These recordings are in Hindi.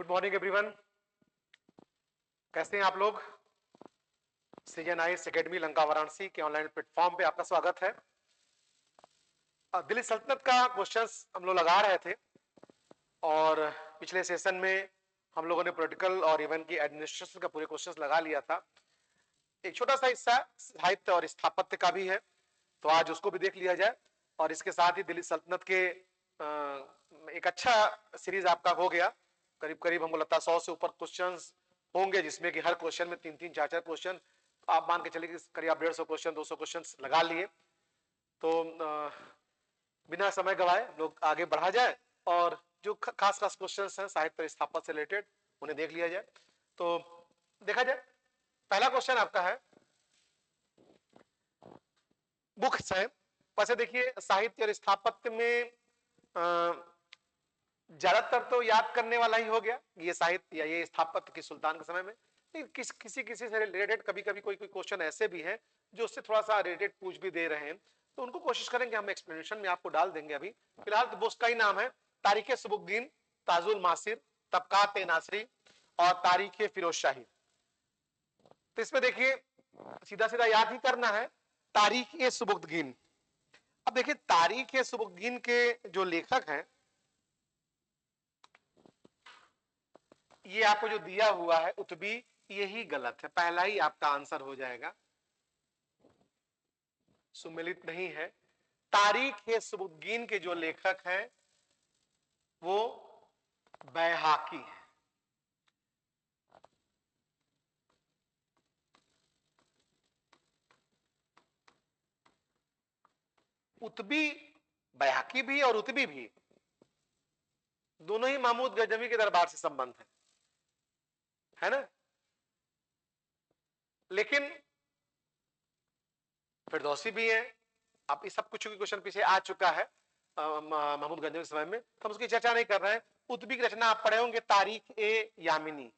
मॉर्निंग एवरीवन, कैसे हैं आप लोग। Season I academy Lanka Varanasi के ऑनलाइन प्लेटफॉर्म पे आपका स्वागत है। दिल्ली सल्तनत का क्वेश्चंस हम लोग लगा रहे थे और पिछले सेशन में हम लोगों ने पॉलिटिकल और इवन की एडमिनिस्ट्रेशन का पूरे क्वेश्चंस लगा लिया था। एक छोटा सा हिस्सा साहित्य और स्थापत्य का भी है, तो आज उसको भी देख लिया जाए। और इसके साथ ही दिल्ली सल्तनत के एक अच्छा सीरीज आपका हो गया। करीब करीब हमको लगता है 100 से ऊपर क्वेश्चंस होंगे, जिसमें कि हर क्वेश्चन में 3-3, 4-4 क्वेश्चन। आप मान के चलिए कि करीब 150 क्वेश्चन, 200 क्वेश्चन लगा लिए। तो बिना समय गवाए लोग आगे बढ़ा जाए और जो खास खास क्वेश्चंस हैं साहित्य स्थापत्य से रिलेटेड उन्हें देख लिया जाए। तो देखा जाए, पहला क्वेश्चन आपका है बुक से। वैसे देखिए, साहित्य और स्थापत्य में ज्यादातर तो याद करने वाला ही हो गया, ये साहित्य या ये स्थापत्य की सुल्तान के समय में। किसी किसी से रिलेटेड कभी कभी कोई क्वेश्चन ऐसे भी हैं जो उससे थोड़ा सा रिलेटेड पूछ भी दे रहे हैं, तो उनको कोशिश करेंगे हम एक्सप्लेनेशन में आपको डाल देंगे। अभी फिलहाल तो उसका ही नाम है तारीख सुबुद्दीन, ताजुल मासिर, तबकात नासरी और तारीख फिरोज शाही। तो इसमें देखिए सीधा सीधा याद ही करना है तारीख सुबुद्दीन। अब देखिए तारीख सुबुद्दीन के जो लेखक हैं, ये आपको जो दिया हुआ है उत्बी, यही गलत है। पहला ही आपका आंसर हो जाएगा, सुमिलित नहीं है। तारीख सुबुद्दीन के जो लेखक हैं वो बैहाकी है। उत्बी, बैहाकी भी और उत्बी भी दोनों ही महमूद गजनवी के दरबार से संबंध है ना। लेकिन फिरदौसी भी है। अब इस सब कुछ क्वेश्चन पीछे आ चुका है महमूद गजनवी के समय में, तो हम उसकी चर्चा नहीं कर रहे हैं। उत्बी की रचना आप पढ़े होंगे तारीख यामिनी।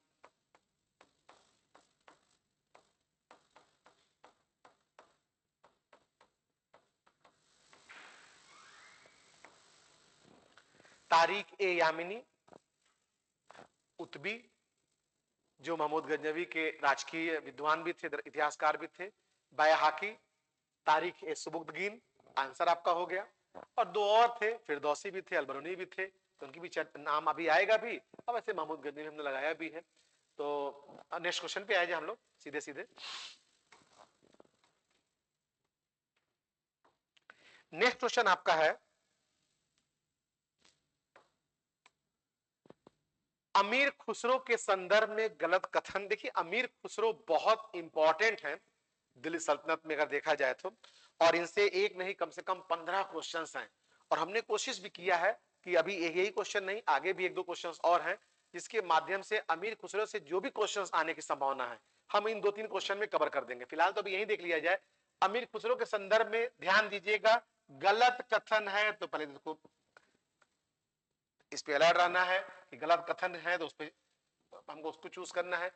तारीख यामिनी उत्बी, जो महमूद गजनवी के राजकीय विद्वान भी थे, इतिहासकार भी थे। बैहाकी, तारीख सुबुद्दीन, आंसर आपका हो गया। और दो और थे, फिरदौसी भी थे, अलबरूनी भी थे, तो उनकी भी नाम अभी आएगा भी। अब ऐसे महमूद गजनवी हमने लगाया भी है। तो नेक्स्ट क्वेश्चन पे आए जाए हम लोग सीधे सीधे। नेक्स्ट क्वेश्चन आपका है अमीर खुसरो के संदर्भ में गलत कथन। देखिए अमीर खुसरो बहुत इंपॉर्टेंट है दिल्ली सल्तनत में अगर देखा जाए तो, और इनसे एक नहीं कम से कम 15 क्वेश्चंस हैं। और हमने कोशिश भी किया है कि अभी यही क्वेश्चन नहीं, आगे भी 1-2 क्वेश्चंस और हैं जिसके माध्यम से अमीर खुसरो से जो भी क्वेश्चंस आने की संभावना है हम इन 2-3 क्वेश्चन में कवर कर देंगे। फिलहाल तो अभी यही देख लिया जाए। अमीर खुसरो के संदर्भ में ध्यान दीजिएगा, गलत कथन है तो पहले इसको इस पे अलर्ट रहना है कि गलत कथन है, तो उस पे हमको उसको चूज करना है।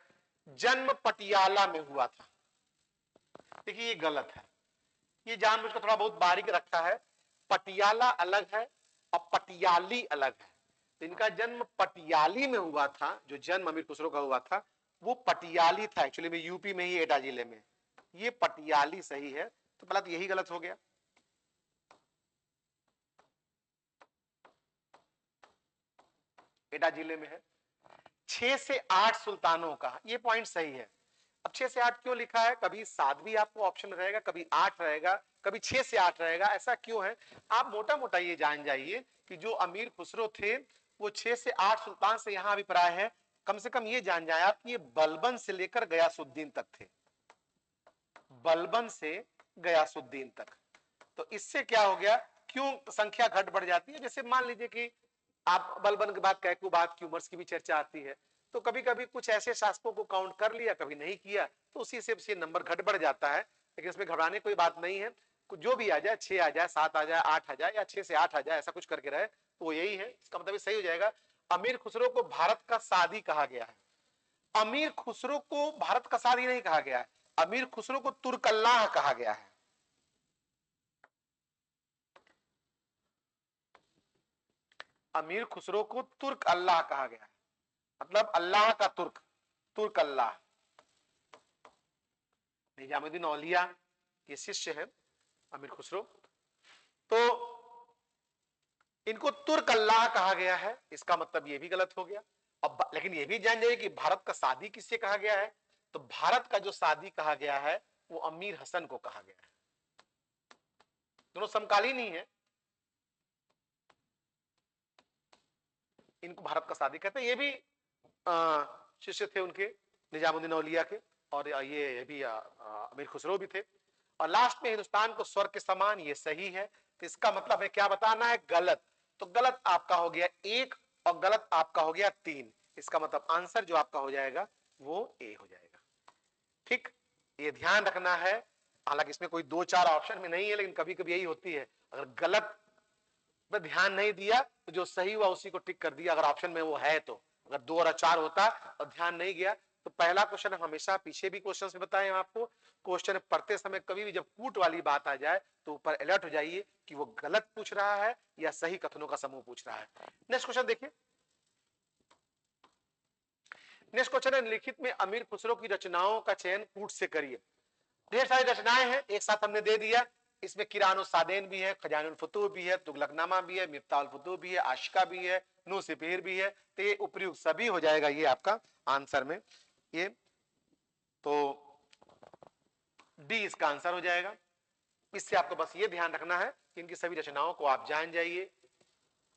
जन्म पटियाला में हुआ था, देखिए ये गलत है। ये जानबूझकर थोड़ा बहुत बारीक रखा है। पटियाला अलग है और पटियाली अलग है। तो इनका जन्म पटियाली में हुआ था, जो जन्म अमीर खुसरो का हुआ था वो पटियाली था। एक्चुअली में यूपी में ही एटा जिले में, ये पटियाली सही है। तो पहला तो यही गलत हो गया। एटा जिले में है। 6 से 8 सुल्तानों का, ये पॉइंट सही है। अब 6 से 8 क्यों लिखा है? कभी 7 भी आपको ऑप्शन रहेगा, कभी 8 रहेगा, कभी 6 से 8 रहेगा। ऐसा क्यों है? आप मोटा मोटा ये जान जाइए कि जो अमीर खुसरो थे वो 6 से 8 सुल्तान से यहां अभिप्राय है। कम से कम ये जान जाए आप कि ये बलबन से लेकर गयासुद्दीन तक थे, बलबन से गयासुद्दीन तक। तो इससे क्या हो गया, क्यों संख्या घट बढ़ जाती है? जैसे मान लीजिए कि आप बलबन के बाद कैकू बाद की उमर्स की भी चर्चा आती है, तो कभी कभी कुछ ऐसे शासकों को काउंट कर लिया, कभी नहीं किया, तो उसी से नंबर घट बढ़ जाता है। लेकिन इसमें घबराने कोई बात नहीं है। जो भी आ जाए, 6 आ जाए, 7 आ जाए, 8 आ जाए, या 6 से 8 आ जाए, ऐसा कुछ करके रहे तो वो यही है। इसका मतलब सही हो जाएगा। अमीर खुसरो को भारत का सादी कहा गया है। अमीर खुसरो को भारत का सादी नहीं कहा गया है, अमीर खुसरो को तुर्कल्लाह कहा गया है। अमीर खुसरो को तुर्क अल्लाह कहा गया है। मतलब अल्लाह का तुर्क, तुर्क अल्लाह। निजामुद्दीन औलिया ये शिष्य है अमीर खुसरो, तो इनको तुर्क अल्लाह कहा गया है, इसका मतलब ये भी गलत हो गया। अब लेकिन ये भी जान जाइए कि भारत का सादी किससे कहा गया है, तो भारत का जो सादी कहा गया है वो अमीर हसन को कहा गया है, दोनों समकालीन ही है। इनको भारत का सादी कहते हैं, ये भी शिष्य थे उनके निजामुद्दीन औलिया के, और ये भी अमीर खुसरो भी थे। और लास्ट में हिंदुस्तान को स्वर्ग के समान, ये सही है। तो इसका मतलब है क्या बताना है, गलत। तो गलत आपका हो गया 1 और गलत आपका हो गया 3। इसका मतलब आंसर जो आपका हो जाएगा वो ए हो जाएगा। ठीक, ये ध्यान रखना है। हालांकि इसमें कोई 2-4 ऑप्शन में नहीं है, लेकिन कभी कभी यही होती है, अगर गलत पे ध्यान नहीं दिया तो जो सही हुआ उसी को टिक कर दिया, अगर ऑप्शन में वो है तो। अगर 2 और 4 होता और ध्यान नहीं गया तो पहला क्वेश्चन हमेशा, पीछे भी क्वेश्चन में बताए आपको, क्वेश्चन पढ़ते समय कभी भी जब कूट वाली बात आ जाए तो ऊपर अलर्ट हो जाइए कि वो गलत पूछ रहा है या सही कथनों का समूह पूछ रहा है। नेक्स्ट क्वेश्चन देखिए। नेक्स्ट क्वेश्चन है, लिखित में अमीर खुसरो की रचनाओं का चयन कूट से करिए। ढेर सारी रचनाएं हैं, एक साथ हमने दे दिया। इसमें किरान सादेन भी है, खजानुल फतूह भी है, तुगलकनामा भी है, मिफ्ताहुल फतूह भी है, आशिका भी है, नू सिपीर भी है। तो ये उपयुक्त सभी हो जाएगा ये आपका आंसर में। ये तो डी इसका आंसर हो जाएगा। इससे आपको बस ये ध्यान रखना है कि इनकी सभी रचनाओं को आप जान जाइए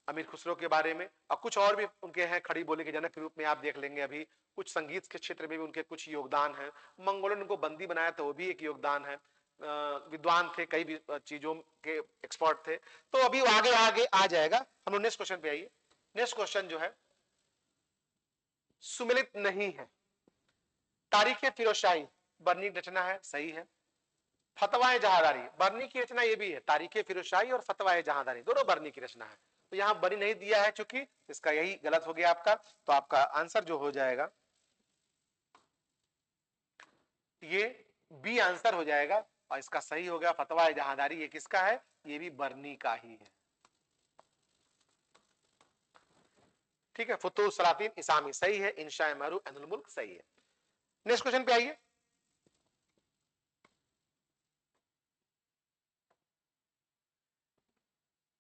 अमीर खुसरो के बारे में। और कुछ और भी उनके हैं, खड़ी बोली के जनक के रूप में आप देख लेंगे। अभी कुछ संगीत के क्षेत्र में भी उनके कुछ योगदान है। मंगोलों ने उनको बंदी बनाया तो वो भी एक योगदान है। विद्वान थे, कई भी चीजों के एक्सपर्ट थे। तो अभी आगे आगे आ जाएगा। हम लोग नेक्स्ट क्वेश्चन पे आइए। नेक्स्ट क्वेश्चन जो है सुमिलित नहीं है। तारीख फिरोजशाही बर्नी रचना है, सही है। फतवाए जहादारी बर्नी की रचना ये भी है। तारीख फिरोजशाही और फतवाए जहादारी दोनों बर्नी की रचना है। तो यहां बर्नी नहीं दिया है चूंकि, इसका यही गलत हो गया आपका। तो आपका आंसर जो हो जाएगा ये बी आंसर हो जाएगा। और इसका सही हो गया फतवाए जहादारी। ये किसका है, ये भी बर्नी का ही है। ठीक है, फुतूह सलातीन इसामी सही है, इंशा मरू एनुल मुल्क सही है। नेक्स्ट क्वेश्चन पे आइए।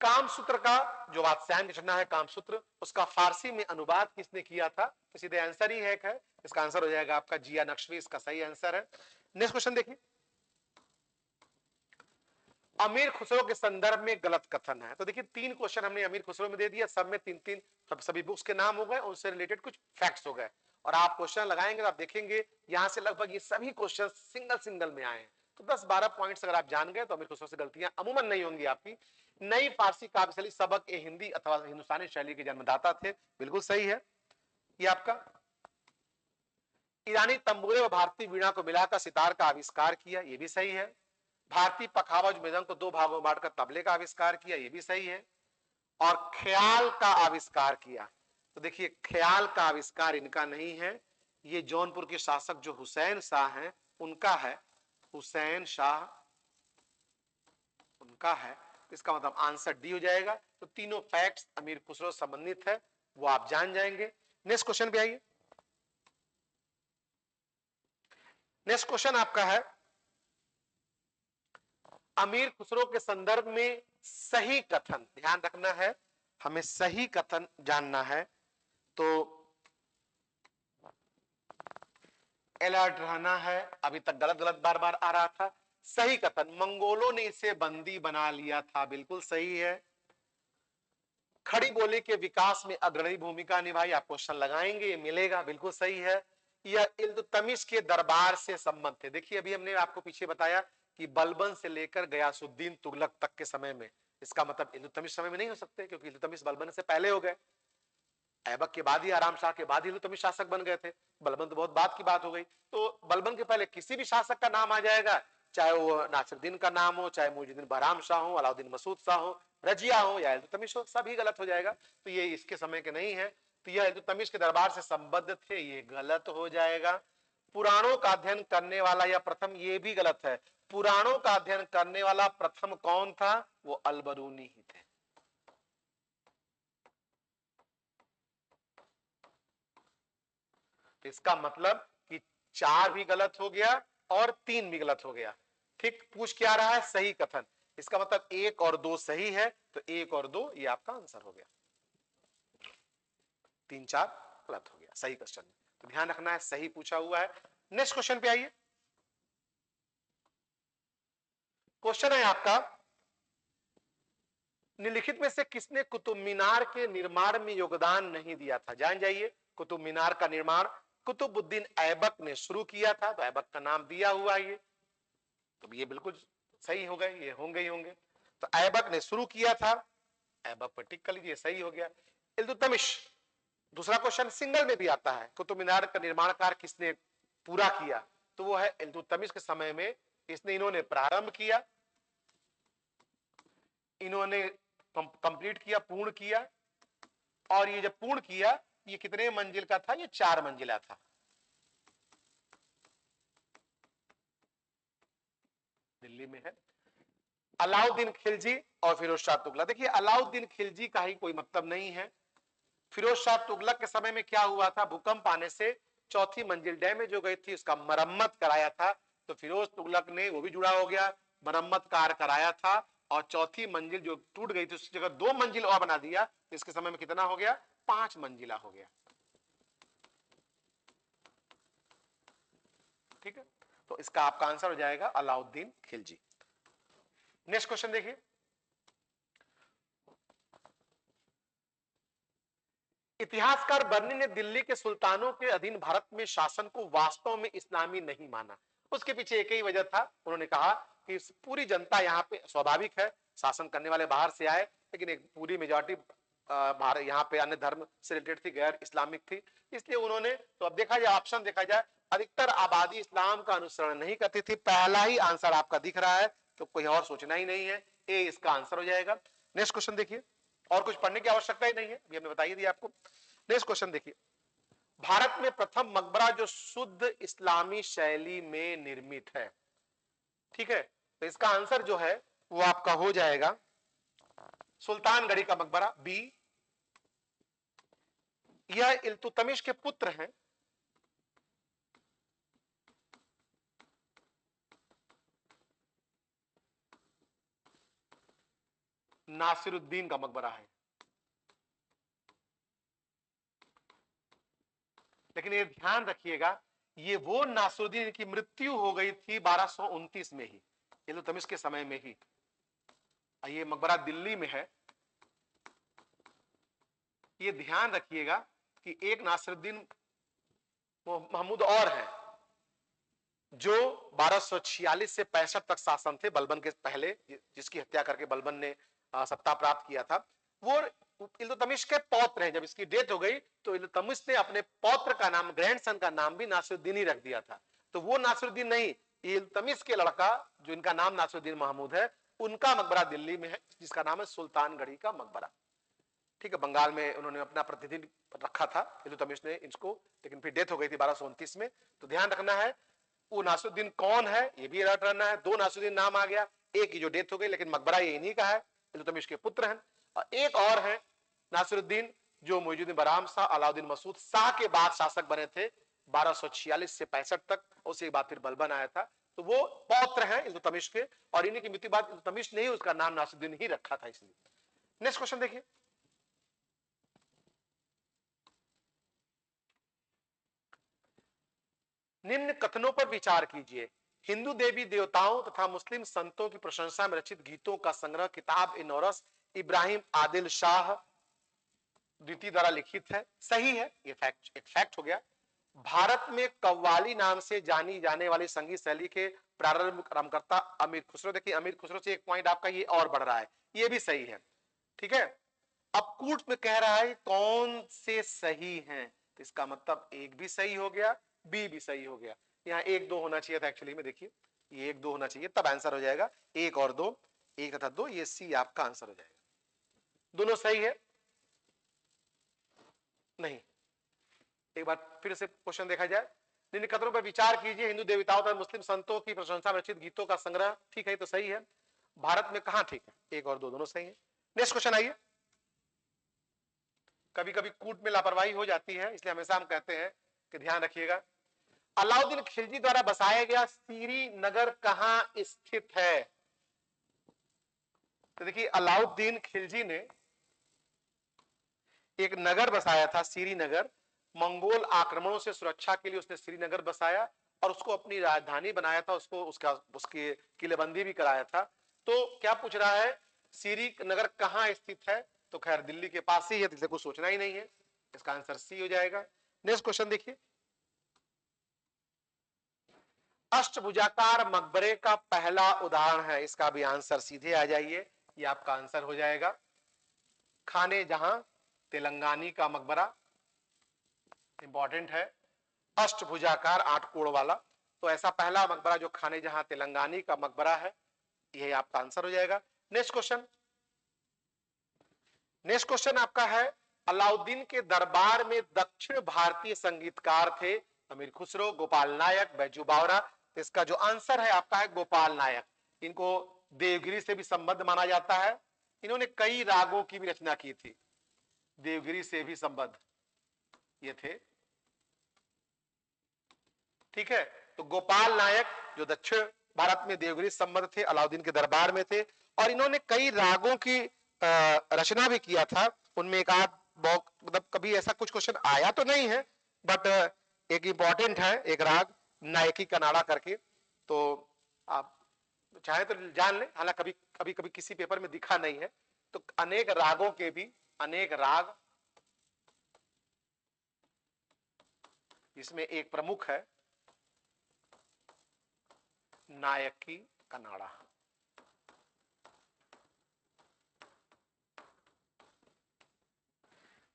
कामसूत्र का जो वात्स्यायन रचना है कामसूत्र, उसका फारसी में अनुवाद किसने किया था, तो सीधे आंसर ही है। इसका आंसर हो जाएगा आपका जिया नक्शवी, इसका सही आंसर है। नेक्स्ट क्वेश्चन देखिए। अमीर खुसरो के संदर्भ में गलत कथन है। तो देखिए 3 क्वेश्चन हमने अमीर खुसरो में दे दिया, सब में 3-3 सभी बुक्स के नाम हो गए, उनसे रिलेटेड कुछ फैक्ट्स हो गए। और आप क्वेश्चन लगाएंगे तो आप देखेंगे यहां से लगभग ये सभी क्वेश्चन सिंगल सिंगल में आए हैं। तो 10-12 पॉइंट्स अगर आप जान गए तो अमीर खुसरो से गलतियां अमूमन नहीं होंगी आपकी। नई फारसी काव्य शैली सबक ए हिंदी अथवा हिंदुस्तानी शैली के जन्मदाता थे, बिल्कुल सही है ये आपका। ईरानी तंबूरे व भारतीय वीणा को मिलाकर सितार का आविष्कार किया, ये भी सही है। भारतीय पखावज मृदंग को 2 भागों में बांटकर तबले का आविष्कार किया, ये भी सही है। और ख्याल का आविष्कार किया, तो देखिए ख्याल का आविष्कार इनका नहीं है, ये जौनपुर के शासक जो हुसैन शाह हैं उनका है। हुसैन शाह उनका है। इसका मतलब आंसर डी हो जाएगा। तो तीनों फैक्ट्स अमीर खुसरो संबंधित है, वो आप जान जाएंगे। नेक्स्ट क्वेश्चन पे आइए। नेक्स्ट क्वेश्चन आपका है, अमीर खुसरो के संदर्भ में सही कथन, ध्यान रखना है, हमें सही कथन जानना है। तो अलर्ट रहना है। अभी तक गलत गलत बार बार आ रहा था। सही कथन, मंगोलों ने इसे बंदी बना लिया था, बिल्कुल सही है। खड़ी बोली के विकास में अग्रणी भूमिका निभाई, आप क्वेश्चन लगाएंगे ये मिलेगा, बिल्कुल सही है। यह इल्तुतमिश के दरबार से संबंध थे। देखिए अभी हमने आपको पीछे बताया कि बलबन से लेकर गयासुद्दीन तुगलक तक के समय में, इसका मतलब इल्तुतमिश समय में नहीं हो सकते क्योंकि इल्तुतमिश बलबन से पहले हो गए। ऐबक के बाद ही, आराम शाह के बाद ही इल्तुतमिश शासक बन गए थे। बलबन तो बहुत बाद की बात हो गई। तो बलबन के पहले किसी भी शासक का नाम आ जाएगा, चाहे वो नासिरुद्दीन का नाम हो, चाहे मुइजुद्दीन बहराम शाह हो, अलाउद्दीन मसूद शाह हो, रजिया हो या इल्तुतमिश हो, सभी गलत हो जाएगा। तो ये इसके समय के नहीं है। तो यह इल्तुतमिश के दरबार से संबद्ध थे, ये गलत हो जाएगा। पुराणों का अध्ययन करने वाला या प्रथम, ये भी गलत है। पुराणों का अध्ययन करने वाला प्रथम कौन था, वो अलबरूनी ही थे। इसका मतलब कि 4 भी गलत हो गया और 3 भी गलत हो गया। ठीक, पूछ क्या रहा है? सही कथन। इसका मतलब 1 और 2 सही है, तो 1 और 2 ये आपका आंसर हो गया। 3 4 गलत हो गया सही क्वेश्चन में, तो ध्यान रखना है सही पूछा हुआ है। नेक्स्ट क्वेश्चन पे आइए। क्वेश्चन है आपका, निम्नलिखित में से किसने कुतुब मीनार के निर्माण में योगदान नहीं दिया था? जान जाइए, कुतुब मीनार का निर्माण कुतुबुद्दीन ऐबक ने शुरू किया था, तो ऐबक का नाम दिया हुआ है ये, तो ये बिल्कुल सही हो गए, ये होंगे ही होंगे। तो ऐबक ने शुरू किया था, ऐबक पर टिक कर लीजिए, सही हो गया। इल्तुतमिश, दूसरा क्वेश्चन सिंगल में भी आता है, कुतुब मीनार का निर्माण कार्य किसने पूरा किया? तो वो है इल्तुतमिश के समय में इन्होंने प्रारंभ किया, इन्होंने कंप्लीट किया, पूर्ण किया, और ये जब पूर्ण किया, ये कितने मंजिल का था? ये 4 मंजिला था। दिल्ली में है। अलाउद्दीन खिलजी और फिरोज शाह तुगलक, देखिए अलाउद्दीन खिलजी का ही कोई मतलब नहीं है। फिरोज शाह तुगलक के समय में क्या हुआ था? भूकंप आने से चौथी मंजिल डैमेज हो गई थी, उसका मरम्मत कराया था, तो फिरोज तुगलक ने वो भी जुड़ा हो गया, मरम्मत कार्य कराया था, और चौथी मंजिल जो टूट गई थी उसकी जगह 2 मंजिल और बना दिया, इसके समय में कितना हो गया? 5 मंजिला हो गया। ठीक है, तो इसका आपका आंसर हो जाएगा अलाउद्दीन खिलजी। नेक्स्ट क्वेश्चन देखिए, इतिहासकार बर्नी ने दिल्ली के सुल्तानों के अधीन भारत में शासन को वास्तव में इस्लामी नहीं माना। उसके पीछे एक ही वजह था, उन्होंने कहा कि पूरी जनता यहाँ पे स्वाभाविक है, शासन करने वाले बाहर से आए, लेकिन एक पूरी मेजॉरिटी भारत यहाँ पे अन्य धर्म से रिलेटेड थी, गैर इस्लामिक थी, इसलिए उन्होंने, तो अब देखा जाए ऑप्शन देखा जाए, अधिकतर आबादी इस्लाम का अनुसरण नहीं करती थी। पहला ही आंसर आपका दिख रहा है, तो कोई और सोचना ही नहीं है, ए इसका आंसर हो जाएगा। नेक्स्ट क्वेश्चन देखिए, और कुछ पढ़ने की आवश्यकता ही नहीं है, अभी हमने बताई दी आपको। नेक्स्ट क्वेश्चन देखिए, भारत में प्रथम मकबरा जो शुद्ध इस्लामी शैली में निर्मित है, ठीक है, तो इसका आंसर जो है वो आपका हो जाएगा सुल्तानगढ़ी का मकबरा, बी। यह इल्तुतमिश के पुत्र हैं, नासिरुद्दीन का मकबरा है, लेकिन ये ध्यान रखिएगा, ये वो नासिरुद्दीन की मृत्यु हो गई थी 1229 में ही, इल्तुतमिश के समय में ही। ये मकबरा दिल्ली में है। ये ध्यान रखिएगा कि एक नासिरुद्दीन महमूद और है, जो 1246 से 65 तक शासन थे, बलबन के पहले, जिसकी हत्या करके बलबन ने सत्ता प्राप्त किया था। वो इल्तुतमिश के पौत्र हैं। जब इसकी डेथ हो गई तो इल्तुतमिश ने अपने पौत्र का नाम, ग्रैंडसन का नाम भी नासिरुद्दीन ही रख दिया था। तो वो नासिरुद्दीन नहीं, इल्तुतमिश के लड़का जो इनका नाम नासिरुद्दीन महमूद है, उनका मकबरा दिल्ली में है, जिसका नाम है सुल्तानगढ़ी का मकबरा। ठीक है, बंगाल में उन्होंने अपना प्रतिनिधि रखा था इल्तुतमिश ने इसको, लेकिन फिर डेथ हो गई थी 1229 में। तो ध्यान रखना है वो नासिरुद्दीन कौन है, ये भी याद रखना है। 2 नासिरुद्दीन नाम आ गया, एक की जो डेथ हो गई, लेकिन मकबरा ये इन्हीं का है, इल्तुतमिश के पुत्र हैं। और एक और है नासिरुद्दीन जो मुइजुद्दीन बराम शाह, अलाउद्दीन मसूद शाह के बाद शासक बने थे 1246 से 65 तक, उसके बाद फिर बलबन आया था। तो वो पौत्र हैं इल्तुतमिश के, और इन्हीं की मृत्यु बाद इल्तुतमिश ने ही उसका नाम नासिरुद्दीन ही रखा था, इसलिए। नेक्स्ट क्वेश्चन देखिए, निम्न कथनों पर विचार कीजिए। हिंदू देवी देवताओं तथा मुस्लिम संतों की प्रशंसा में रचित गीतों का संग्रह किताब ए नौरस इब्राहिम आदिल शाह द्वितीय द्वारा लिखित है। सही है, ये फैक्ट, एक फैक्ट हो गया। भारत में कव्वाली नाम से जानी जाने वाली संगीत शैली के प्रारंभकर्ता अमीर खुसरो। देखिए अमीर खुसरो से एक पॉइंट आपका ये और बढ़ रहा है, ये भी सही है। ठीक है, अब कूट में कह रहा है कौन से सही हैं, तो इसका मतलब एक भी सही हो गया, बी भी सही हो गया। यहाँ 1 2 होना चाहिए था एक्चुअली में, देखिए ये 1 2 होना चाहिए, तब आंसर हो जाएगा 1 और 2, 1 तथा 2, ये सी आपका आंसर हो जाएगा। दोनों सही है नहीं? एक बार फिर से क्वेश्चन देखा जाए। निम्न कथनों पर विचार कीजिए। हिंदू देवताओं तथा मुस्लिम संतों की प्रशंसा में रचित गीतों का संग्रह, ठीक है तो सही है। भारत में कहां ठीक है? 1 और 2 दोनों सही है। नेक्स्ट क्वेश्चन आइए। कभी कभी कूट में लापरवाही हो जाती है, इसलिए हमेशा हम कहते हैं कि ध्यान रखिएगा, अलाउद्दीन खिलजी द्वारा बसाया गया सीरी नगर कहां स्थित है? तो देखिए अलाउद्दीन खिलजी ने एक नगर बसाया था श्रीनगर, मंगोल आक्रमणों से सुरक्षा के लिए उसने श्रीनगर बसाया और उसको अपनी राजधानी बनाया था, उसको उसकी किलेबंदी भी कराया था। तो क्या पूछ रहा है, श्रीनगर कहां स्थित है? तो खैर दिल्ली के पास ही है, तो कुछ सोचना ही नहीं है, इसका आंसर सी हो जाएगा। नेक्स्ट क्वेश्चन देखिए, अष्टभुजाकार मकबरे का पहला उदाहरण है, इसका भी आंसर सीधे आ जाइए, ये आपका आंसर हो जाएगा खाने जहां तेलंगानी का मकबरा, इंपॉर्टेंट है, अष्टभुजाकार 8 कोण वाला। तो ऐसा पहला मकबरा जो खाने जहां तेलंगानी का मकबरा है, यही आपका आंसर हो जाएगा। नेक्स्ट क्वेश्चन, नेक्स्ट क्वेश्चन आपका है, अलाउद्दीन के दरबार में दक्षिण भारतीय संगीतकार थे अमीर खुसरो, गोपाल नायक, बैजू बावरा। तो इसका जो आंसर है आपका है गोपाल नायक। इनको देवगिरी से भी संबद्ध माना जाता है, इन्होंने कई रागों की भी रचना की थी, देवगिरी से भी संबद्ध ये थे, ठीक है। तो गोपाल नायक जो दक्षिण भारत में देवगिरी संबंध थे, अलाउद्दीन के दरबार में थे, और इन्होंने कई रागों की रचना भी किया था। उनमें एक आध मतलब कभी ऐसा कुछ क्वेश्चन आया तो नहीं है, बट एक इंपॉर्टेंट है एक राग नायकी कनाड़ा करके, तो आप चाहे तो जान लें, हालांकि कभी कभी कभी किसी पेपर में दिखा नहीं है। तो अनेक रागों के भी अनेक राग, इसमें एक प्रमुख है नायकी कनाड़ा।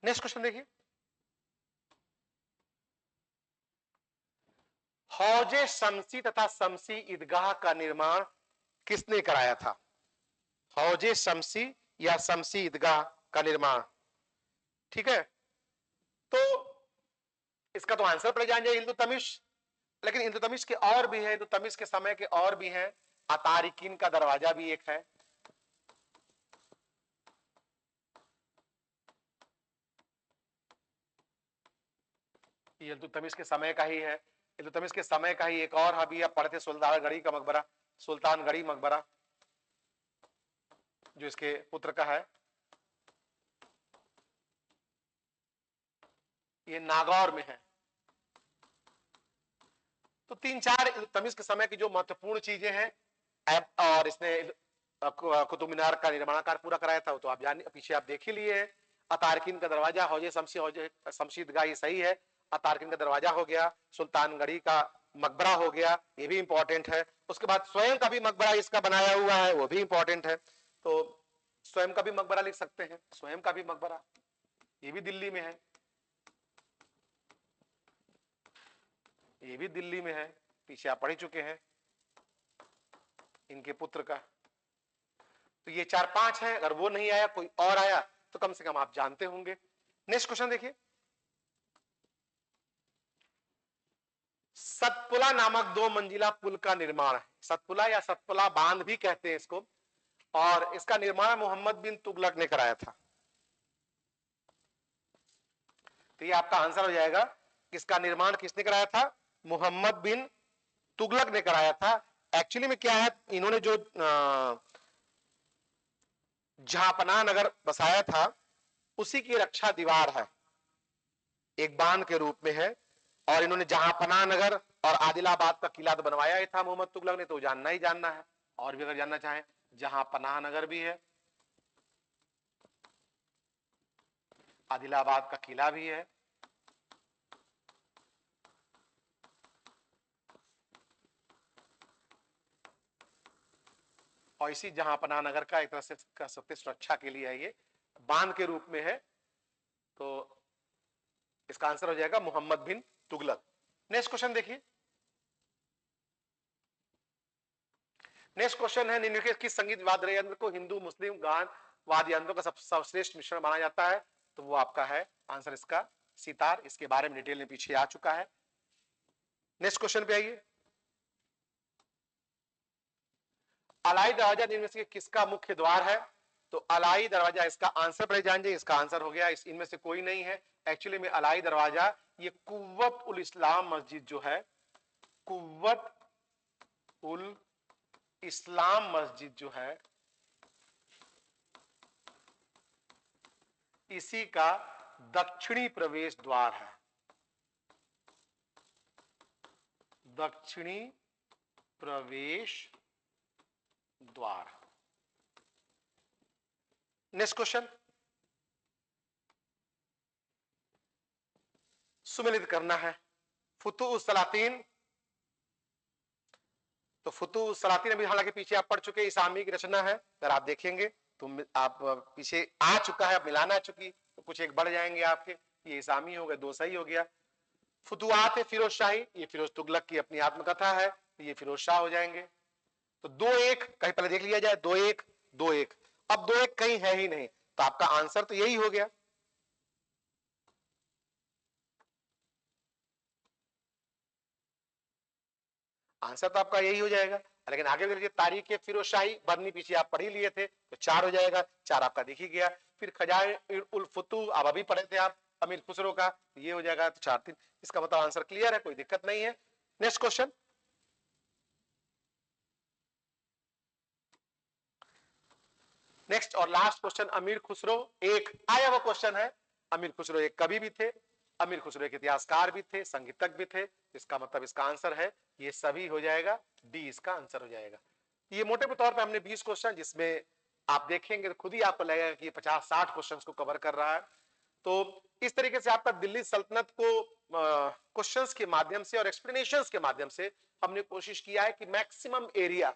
नेक्स्ट क्वेश्चन देखिए, हौजे शमसी तथा शमसी ईदगाह का निर्माण किसने कराया था? हौजे शमसी या शमसी ईदगाह का निर्माण, ठीक है। तो इसका तो आंसर पड़ जाएंगे इल्तुतमिश, लेकिन इल्तुतमिश के और भी है, इल्तुतमिश के समय के और भी हैं। अतारिकिन का दरवाजा भी एक है, इल्तुतमिश के समय का ही है। इल्तुतमिश के समय का ही एक और अभी आप पढ़ते सुल्तानगढ़ी का मकबरा, सुल्तानगढ़ी मकबरा जो इसके पुत्र का है, ये नागौर में है। तो 3-4 इल्तुतमिश के समय की जो महत्वपूर्ण चीजें हैं, और इसने कुतुब मीनार का निर्माण पूरा कराया था, तो आप जान पीछे आप देख ही लिए हैं। अतारकिन का दरवाजा, हौजे शमसी, हौजे शमशीदगाह, ये सही है। अतारकिन का दरवाजा हो गया, सुल्तानगढ़ी का मकबरा हो गया, ये भी इंपॉर्टेंट है। उसके बाद स्वयं का भी मकबरा इसका बनाया हुआ है, वो भी इंपॉर्टेंट है। तो स्वयं का भी मकबरा लिख सकते हैं, स्वयं का भी मकबरा, ये भी दिल्ली में है, ये भी दिल्ली में है, पीछे आप पढ़ चुके हैं इनके पुत्र का। तो ये 4-5 है, अगर वो नहीं आया कोई और आया तो कम से कम आप जानते होंगे। नेक्स्ट क्वेश्चन देखिए, सतपुला नामक 2 मंजिला पुल का निर्माण है, सतपुला या सतपुला बांध भी कहते हैं इसको, और इसका निर्माण मोहम्मद बिन तुगलक ने कराया था। तो ये आपका आंसर हो जाएगा, इसका निर्माण किसने कराया था? मोहम्मद बिन तुगलक ने कराया था। एक्चुअली में क्या है, इन्होंने जो जहांपनाह नगर बसाया था, उसी की रक्षा दीवार है, एक बांध के रूप में है। और इन्होंने जहांपनाह नगर और आदिलाबाद का किला तो बनवाया ही था मोहम्मद तुगलक ने, तो जानना ही जानना है। और भी अगर जानना चाहें, जहांपनाह नगर भी है, आदिलाबाद का किला भी है, और इसी जहांपनाह नगर का एक तरह से कह सकते सुरक्षा के लिए है, ये बांध के रूप में है। तो इसका आंसर हो जाएगा मोहम्मद बिन तुगलक। नेक्स्ट क्वेश्चन देखिए, नेक्स्ट क्वेश्चन है, निम्नलिखित किस संगीत वाद्य यंत्र को हिंदू मुस्लिम गान वाद्य यंत्रों का सर्वश्रेष्ठ मिश्रण माना जाता है? तो वो आपका है आंसर इसका सितार, इसके बारे में डिटेल में पीछे आ चुका है। नेक्स्ट क्वेश्चन पे आइए, अलाई दरवाजा निम्न में से किसका मुख्य द्वार है? तो अलाई दरवाजा इसका आंसर पहले जान जाइए, इसका आंसर हो गया, इनमें से कोई नहीं है एक्चुअली में। अलाई दरवाजा ये कुव्वत उल इस्लाम मस्जिद जो है, कुव्वत उल इस्लाम मस्जिद जो है, इसी का दक्षिणी प्रवेश द्वार है, दक्षिणी प्रवेश द्वार। नेक्स्ट क्वेश्चन, सुमेलित करना है। फुतूह सलातीन, तो फुतूह सलातीन अभी हालांकि पीछे आप पढ़ चुके, इसामी की रचना है, अगर आप देखेंगे तो आप पीछे आ चुका है, अब मिलाना आ चुकी, तो कुछ एक बढ़ जाएंगे आपके, ये इसामी हो गए, दो सही हो गया। फुतुहात फिरोज शाही, ये फिरोज तुगलक की अपनी आत्मकथा है, ये फिरोज शाह हो जाएंगे। तो 2-1 कहीं पहले देख लिया जाए, 2-1 2-1, अब 2-1 कहीं है ही नहीं, तो आपका आंसर तो यही हो गया। आंसर तो आपका यही हो जाएगा, लेकिन आगे देखिए, तारीख फिरोज शाही बरनी पीछे आप पढ़ ही लिए थे, तो 4 हो जाएगा, 4 आपका दिख ही गया। फिर खजाए उल फुतूह आप अभी पढ़े थे आप, अमीर खुसरो का, ये हो जाएगा, तो 4-3, इसका मतलब आंसर क्लियर है, कोई दिक्कत नहीं है। नेक्स्ट क्वेश्चन, नेक्स्ट और लास्ट क्वेश्चन, अमीर खुसरो एक आया वो क्वेश्चन है। अमीर खुसरो एक कवि भी थे, अमीर खुसरो एक इतिहासकार भी थे, संगीतज्ञ भी थे, इसका मतलब इसका आंसर है ये सभी हो जाएगा, डी इसका आंसर हो जाएगा। ये मोटे तौर पे हमने 20 क्वेश्चन, जिसमें आप देखेंगे तो खुद ही आपको लगेगा कि 50-60 क्वेश्चन को कवर कर रहा है। तो इस तरीके से आपका दिल्ली सल्तनत को क्वेश्चंस के माध्यम से और एक्सप्लेनेशंस के माध्यम से हमने कोशिश किया है कि मैक्सिमम एरिया,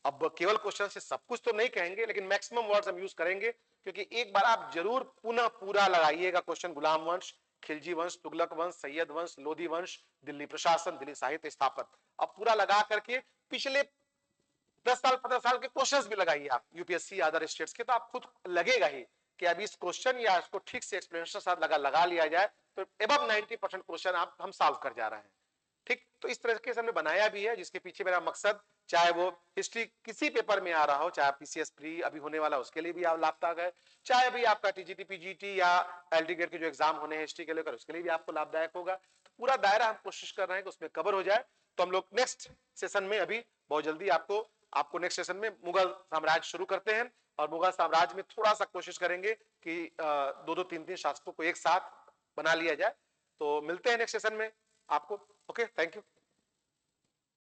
अब केवल क्वेश्चन से सब कुछ तो नहीं कहेंगे, लेकिन मैक्सिमम वर्ड्स हम यूज करेंगे, क्योंकि एक बार आप जरूर पुनः पूरा लगाइएगा क्वेश्चन, गुलाम वंश, खिलजी वंश, तुगलक वंश, सैयद वंश, लोधी वंश, दिल्ली प्रशासन, दिल्ली साहित्य स्थापत, अब पूरा लगा करके पिछले 10 साल 15 साल के क्वेश्चंस भी लगाइए आप यूपीएससी अदर स्टेट्स के, तो आप खुद लगेगा ही कि अब इस क्वेश्चन या इसको ठीक से एक्सप्लेनेशन साथ लगा लिया जाए तो एबव 90% क्वेश्चन आप हम सॉल्व कर जा रहे हैं। ठीक, तो इस तरह से हमने बनाया भी है, जिसके पीछे मेरा मकसद, चाहे वो हिस्ट्री किसी पेपर में आ रहा हो, चाहे पीसीएस प्री अभी होने वाला उसके लिए भी आप लाभदायक है, चाहे अभी आपका टीजीटी पीजीटी या एलटी ग्रेड के जो एग्जाम होने हैं हिस्ट्री के लेकर, उसके लिए भी आपको लाभदायक होगा। तो पूरा दायरा हम कोशिश कर रहे हैं कि उसमें कवर हो जाए। तो हम लोग नेक्स्ट सेशन में अभी बहुत जल्दी आपको नेक्स्ट सेशन में मुगल साम्राज्य शुरू करते हैं, और मुगल साम्राज्य में थोड़ा सा कोशिश करेंगे कि 2-2 3-3 शासकों को एक साथ बना लिया जाए। तो मिलते हैं नेक्स्ट सेशन में आपको। Okay, thank you.